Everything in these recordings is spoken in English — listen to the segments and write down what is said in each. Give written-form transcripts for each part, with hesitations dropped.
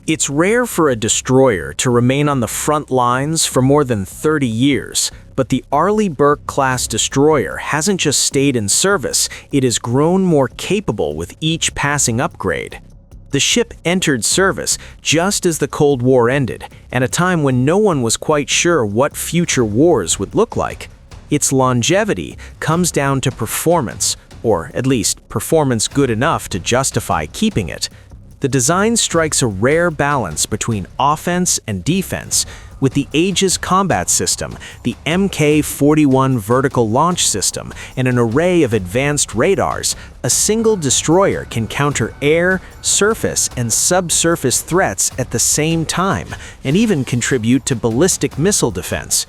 It's rare for a destroyer to remain on the front lines for more than 30 years, but the Arleigh Burke-Class destroyer hasn't just stayed in service, it has grown more capable with each passing upgrade. The ship entered service just as the Cold War ended, at a time when no one was quite sure what future wars would look like. Its longevity comes down to performance, or at least performance good enough to justify keeping it. The design strikes a rare balance between offense and defense. With the Aegis combat system, the Mk-41 vertical launch system, and an array of advanced radars, a single destroyer can counter air, surface, and subsurface threats at the same time, and even contribute to ballistic missile defense.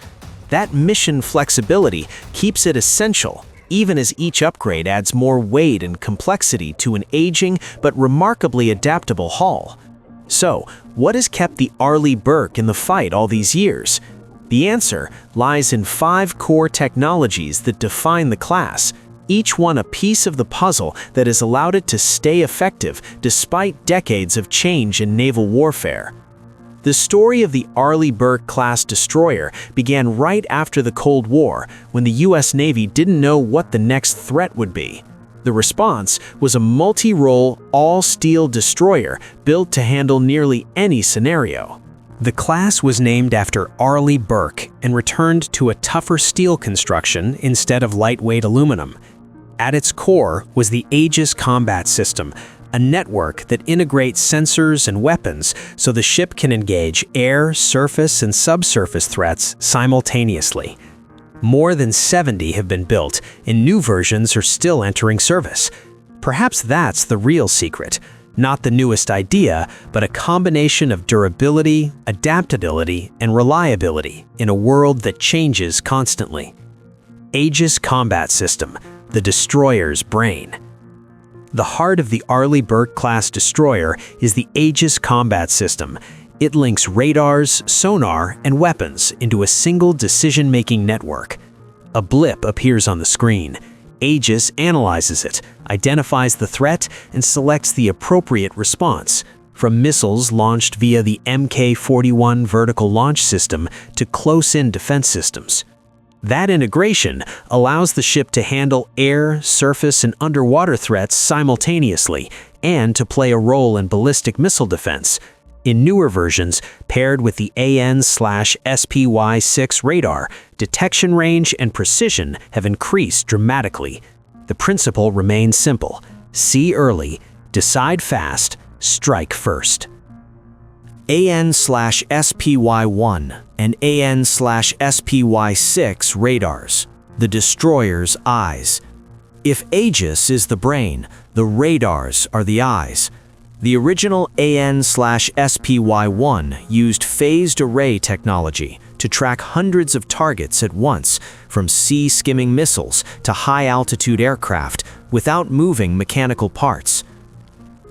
That mission flexibility keeps it essential, even as each upgrade adds more weight and complexity to an aging but remarkably adaptable hull. So, what has kept the Arleigh Burke in the fight all these years? The answer lies in 5 core technologies that define the class, each one a piece of the puzzle that has allowed it to stay effective despite decades of change in naval warfare. The story of the Arleigh Burke-Class destroyer began right after the Cold War, when the U.S. Navy didn't know what the next threat would be. The response was a multi-role, all-steel destroyer built to handle nearly any scenario. The class was named after Arleigh Burke and returned to a tougher steel construction instead of lightweight aluminum. At its core was the Aegis combat system, a network that integrates sensors and weapons so the ship can engage air, surface, and subsurface threats simultaneously. More than 70 have been built, and new versions are still entering service. Perhaps that's the real secret. Not the newest idea, but a combination of durability, adaptability, and reliability in a world that changes constantly. Aegis combat system, the destroyer's brain. The heart of the Arleigh Burke-Class destroyer is the Aegis combat system. It links radars, sonar, and weapons into a single decision-making network. A blip appears on the screen. Aegis analyzes it, identifies the threat, and selects the appropriate response, from missiles launched via the Mk-41 vertical launch system to close-in defense systems. That integration allows the ship to handle air, surface, and underwater threats simultaneously, and to play a role in ballistic missile defense. In newer versions, paired with the AN/SPY-6 radar, detection range and precision have increased dramatically. The principle remains simple: see early, decide fast, strike first. AN/SPY-1 and AN/SPY-6 radars, the destroyer's eyes. If Aegis is the brain, the radars are the eyes. The original AN/SPY-1 used phased array technology to track hundreds of targets at once, from sea-skimming missiles to high-altitude aircraft, without moving mechanical parts.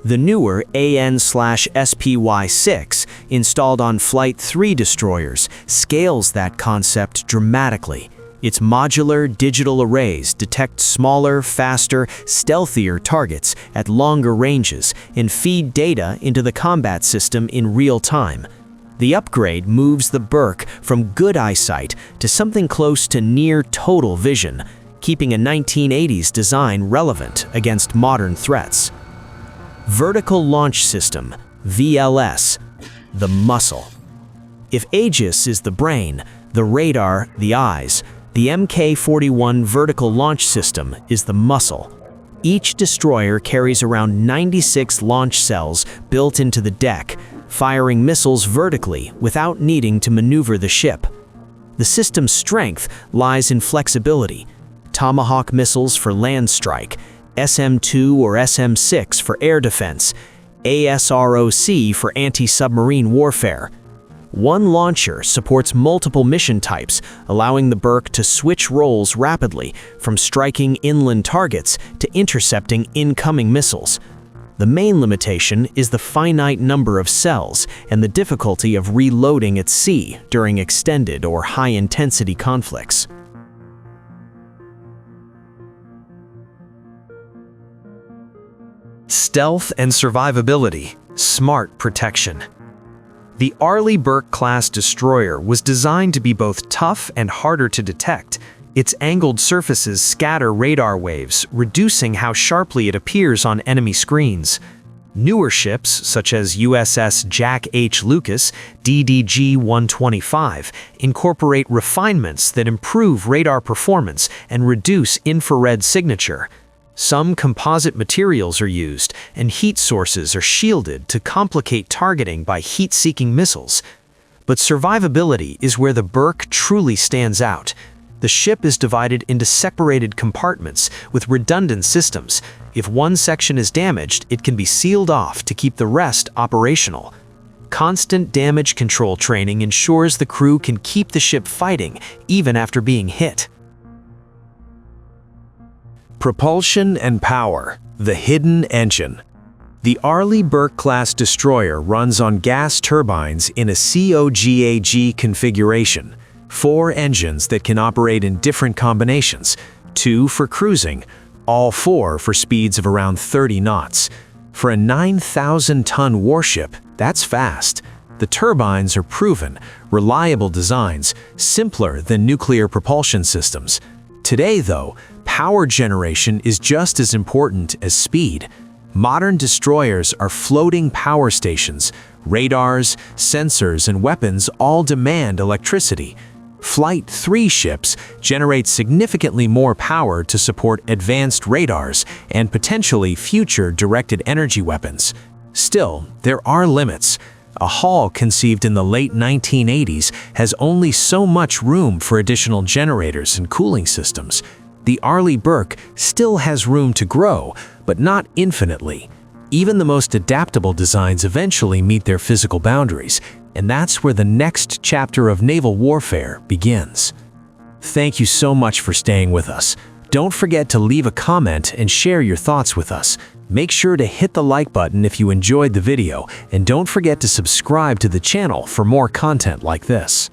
The newer AN/SPY-6, installed on Flight 3 destroyers, scales that concept dramatically. Its modular digital arrays detect smaller, faster, stealthier targets at longer ranges and feed data into the combat system in real time. The upgrade moves the Burke from good eyesight to something close to near total vision, keeping a 1980s design relevant against modern threats. Vertical Launch System, VLS, the muscle. If Aegis is the brain, the radar the eyes, the Mk-41 vertical launch system is the muscle. Each destroyer carries around 96 launch cells built into the deck, firing missiles vertically without needing to maneuver the ship. The system's strength lies in flexibility: Tomahawk missiles for land strike, SM-2 or SM-6 for air defense, ASROC for anti-submarine warfare. One launcher supports multiple mission types, allowing the Burke to switch roles rapidly, from striking inland targets to intercepting incoming missiles. The main limitation is the finite number of cells and the difficulty of reloading at sea during extended or high-intensity conflicts. Stealth and survivability, smart protection. The Arleigh Burke-Class destroyer was designed to be both tough and harder to detect. Its angled surfaces scatter radar waves, reducing how sharply it appears on enemy screens. Newer ships, such as USS Jack H. Lucas DDG-125, incorporate refinements that improve radar performance and reduce infrared signature. Some composite materials are used, and heat sources are shielded to complicate targeting by heat-seeking missiles. But survivability is where the Burke truly stands out. The ship is divided into separated compartments with redundant systems. If one section is damaged, it can be sealed off to keep the rest operational. Constant damage control training ensures the crew can keep the ship fighting even after being hit. Propulsion and power, the hidden engine. The Arleigh Burke-Class destroyer runs on gas turbines in a COGAG configuration. 4 engines that can operate in different combinations, 2 for cruising, all 4 for speeds of around 30 knots. For a 9,000-ton warship, that's fast. The turbines are proven, reliable designs, simpler than nuclear propulsion systems. Today, though, power generation is just as important as speed. Modern destroyers are floating power stations. Radars, sensors, and weapons all demand electricity. Flight 3 ships generate significantly more power to support advanced radars and potentially future directed energy weapons. Still, there are limits. A hull conceived in the late 1980s has only so much room for additional generators and cooling systems. The Arleigh Burke still has room to grow, but not infinitely. Even the most adaptable designs eventually meet their physical boundaries, and that's where the next chapter of naval warfare begins. Thank you so much for staying with us. Don't forget to leave a comment and share your thoughts with us. Make sure to hit the like button if you enjoyed the video, and don't forget to subscribe to the channel for more content like this.